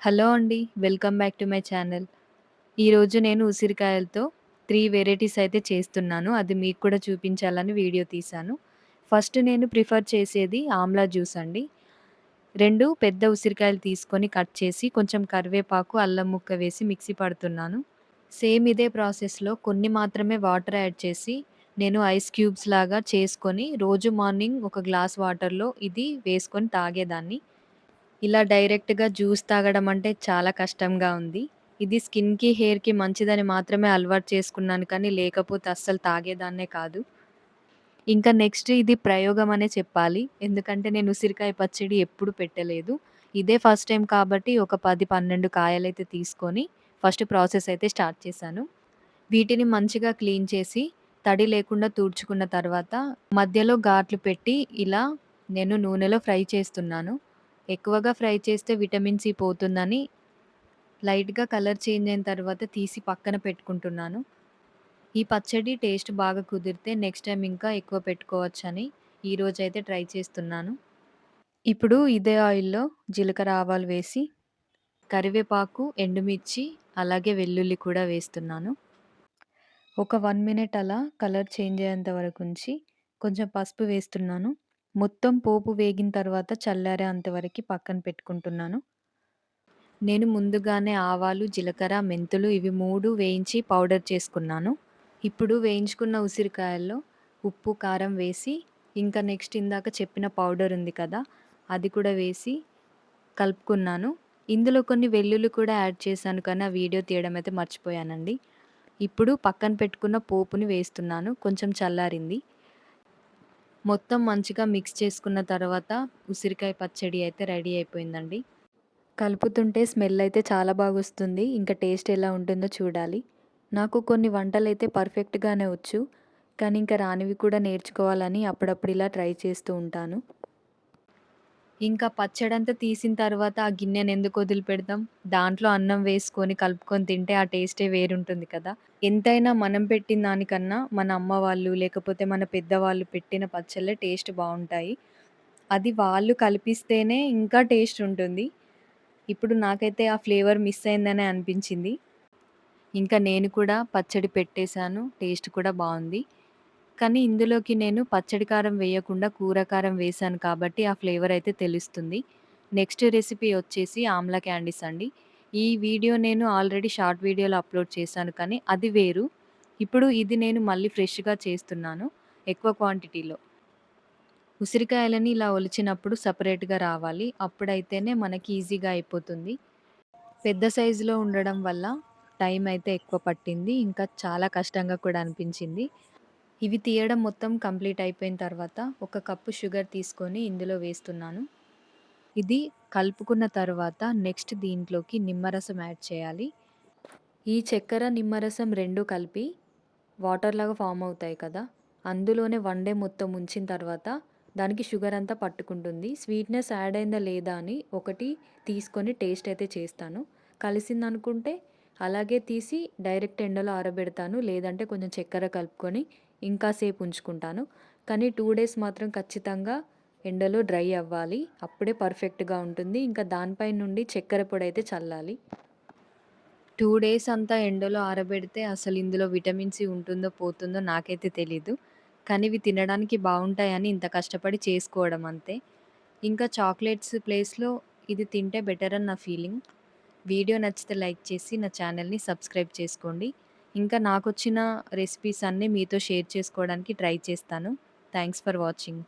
Hello అండి. Welcome back to my channel. ఈరోజు నేను ఉసిరికాయలతో 3 వెరైటీస్ అయితే చేస్తున్నాను. అది మీకు కూడా చూపించాలని వీడియో తీశాను. ఫస్ట్ నేను ప్రిఫర్ చేసేది ఆమ్లా జ్యూస్ అండి. 2 పెద్ద ఉసిరికాయలు తీసుకొని కట్ చేసి కొంచెం కరివేపాకు, అల్లం ముక్క వేసి మిక్సీ పడుతున్నాను. సేమ్ ఇదే ప్రాసెస్‌లో కొన్ని మాత్రమే వాటర్ యాడ్ చేసి నేను ఐస్ క్యూబ్స్ లాగా చేసుకొని రోజు మార్నింగ్ ఒక గ్లాస్ వాటర్‌లో ఇది వేసుకొని తాగేదాన్ని. ఇలా డైరెక్ట్‌గా జ్యూస్ తాగడం అంటే చాలా కష్టంగా ఉంది. ఇది స్కిన్‌కి, హెయిర్‌కి మంచిదని మాత్రమే అలవాటు చేసుకున్నాను కానీ, లేకపోతే అస్సలు తాగేదాన్నే కాదు. ఇంకా నెక్స్ట్ ఇది ప్రయోగం అనే చెప్పాలి. ఎందుకంటే నేను ఉసిరికాయ పచ్చడి ఎప్పుడు పెట్టలేదు. ఇదే ఫస్ట్ టైమ్ కాబట్టి ఒక 10, 12 కాయలైతే తీసుకొని ఫస్ట్ ప్రాసెస్ అయితే స్టార్ట్ చేశాను. వీటిని మంచిగా క్లీన్ చేసి, తడి లేకుండా తుడుచుకున్న తర్వాత మధ్యలో ఘాట్లు పెట్టి ఇలా నేను నూనెలో ఫ్రై చేస్తున్నాను. ఎక్కువగా ఫ్రై చేస్తే విటమిన్ సి పోతుందని లైట్‌గా కలర్ చేంజ్ అయిన తర్వాత తీసి పక్కన పెట్టుకుంటున్నాను. ఈ పచ్చడి టేస్ట్ బాగా కుదిరితే నెక్స్ట్ టైమ్ ఇంకా ఎక్కువ పెట్టుకోవచ్చని ఈరోజైతే ట్రై చేస్తున్నాను. ఇప్పుడు ఇదే ఆయిల్‌లో జీలకర్ర, ఆవాలు వేసి కరివేపాకు, ఎండుమిర్చి అలాగే వెల్లుల్లి కూడా వేస్తున్నాను. ఒక 1 మినిట్ అలా కలర్ చేంజ్ అయ్యేంత వరకుంచి కొంచెం పసుపు వేస్తున్నాను. మొత్తం పోపు వేగిన తర్వాత చల్లారేంత వరకి పక్కన పెట్టుకుంటున్నాను. నేను ముందుగానే ఆవాలు, జీలకర్ర, మెంతులు ఇవి 3 వేయించి పౌడర్ చేసుకున్నాను. ఇప్పుడు వేయించుకున్న ఉసిరికాయల్లో ఉప్పు, కారం వేసి ఇంకా నెక్స్ట్ ఇందాక చెప్పిన పౌడర్ ఉంది కదా! అది కూడా వేసి కలుపుకున్నాను. ఇందులో కొన్ని వెల్లుల్లి కూడా యాడ్ చేశాను కానీ ఆ వీడియో తీయడం అయితే మర్చిపోయానండి. ఇప్పుడు పక్కన పెట్టుకున్న పోపుని వేస్తున్నాను. కొంచెం చల్లారింది. మొత్తం మంచిగా మిక్స్ చేసుకున్న తర్వాత ఉసిరికాయ పచ్చడి అయితే రెడీ అయిపోయిందండి. కలుపుతుంటే స్మెల్ అయితే చాలా బాగొస్తుంది. ఇంకా టేస్ట్ ఎలా ఉంటుందో చూడాలి. నాకు కొన్ని వంటలైతే పర్ఫెక్ట్‌గానే వచ్చు. కానీ ఇంకా రానివి కూడా నేర్చుకోవాలని అప్పుడప్పుడు ఇలా ట్రై చేస్తూ ఉంటాను. ఇంకా పచ్చడంతా తీసిన తర్వాత ఆ గిన్నెనెందుకు వదిలిపెడతాం? దాంట్లో అన్నం వేసుకొని కలుపుకొని తింటే ఆ టేస్టే వేరుంటుంది కదా! ఎంతైనా మనం పెట్టిన దానికన్నా మన అమ్మ వాళ్ళు, లేకపోతే మన పెద్దవాళ్ళు పెట్టిన పచ్చళ్ళే టేస్ట్ బావుంటాయి. అది వాళ్ళు కలిపిస్తేనే ఇంకా టేస్ట్ ఉంటుంది. ఇప్పుడు నాకైతే ఆ ఫ్లేవర్ మిస్ అయిందనే అనిపించింది. ఇంకా నేను కూడా పచ్చడి పెట్టేసాను. టేస్ట్ కూడా బావుంది. కానీ ఇందులోకి నేను పచ్చడి కారం వేయకుండా కూర కారం వేశాను కాబట్టి ఆ ఫ్లేవర్ అయితే తెలుస్తుంది. నెక్స్ట్ రెసిపీ వచ్చేసి ఆమ్లా క్యాండీస్ అండి. ఈ వీడియో నేను ఆల్రెడీ షార్ట్ వీడియోలో అప్‌లోడ్ చేశాను కానీ అది వేరు. ఇప్పుడు ఇది నేను మళ్ళీ ఫ్రెష్‌గా చేస్తున్నాను ఎక్కువ క్వాంటిటీలో. ఉసిరికాయలని ఇలా ఒలిచినప్పుడు సెపరేట్‌గా రావాలి. అప్పుడైతేనే మనకి ఈజీగా అయిపోతుంది. పెద్ద సైజులో ఉండడం వల్ల టైం అయితే ఎక్కువ పట్టింది. ఇంకా చాలా కష్టంగా కూడా అనిపించింది. ఇవి తీయడం మొత్తం కంప్లీట్ అయిపోయిన తర్వాత ఒక కప్పు షుగర్ తీసుకొని ఇందులో వేస్తున్నాను. ఇది కలుపుకున్న తర్వాత నెక్స్ట్ దీంట్లోకి నిమ్మరసం యాడ్ చేయాలి. ఈ చక్కెర, నిమ్మరసం 2 కలిపి వాటర్‌లాగా ఫార్మ్ అవుతాయి కదా! అందులోనే 1 డే మొత్తం ఉంచిన తర్వాత దానికి షుగర్ అంతా పట్టుకుంటుంది. స్వీట్‌నెస్ యాడ్ అయిందా లేదా అని ఒకటి తీసుకొని టేస్ట్ అయితే చేస్తాను. కలిసిందనుకుంటే అలాగే తీసి డైరెక్ట్ ఎండలో ఆరబెడతాను. లేదంటే కొంచెం చక్కెర కలుపుకొని ఇంకా సేపు ఉంచుకుంటాను. కానీ 2 డేస్ మాత్రం ఖచ్చితంగా ఎండలో డ్రై అవ్వాలి. అప్పుడే పర్ఫెక్ట్‌గా ఉంటుంది. ఇంకా దానిపై నుండి చక్కెర పొడైతే చల్లాలి. 2 డేస్ అంతా ఎండలో ఆరబెడితే అసలు ఇందులో విటమిన్ సి ఉంటుందో, పోతుందో నాకైతే తెలీదు. కానీ ఇవి తినడానికి బావుంటాయని ఇంత కష్టపడి చేసుకోవడం అంతే. ఇంకా చాక్లెట్స్ ప్లేస్‌లో ఇది తింటే బెటర్ అని నా ఫీలింగ్. వీడియో నచ్చితే లైక్ చేసి నా ఛానల్‌ని సబ్స్క్రైబ్ చేసుకోండి. ఇంకా నాకొచ్చిన రెసిపీస్ అన్నీ మీతో షేర్ చేసుకోవడానికి ట్రై చేస్తాను. Thanks for watching.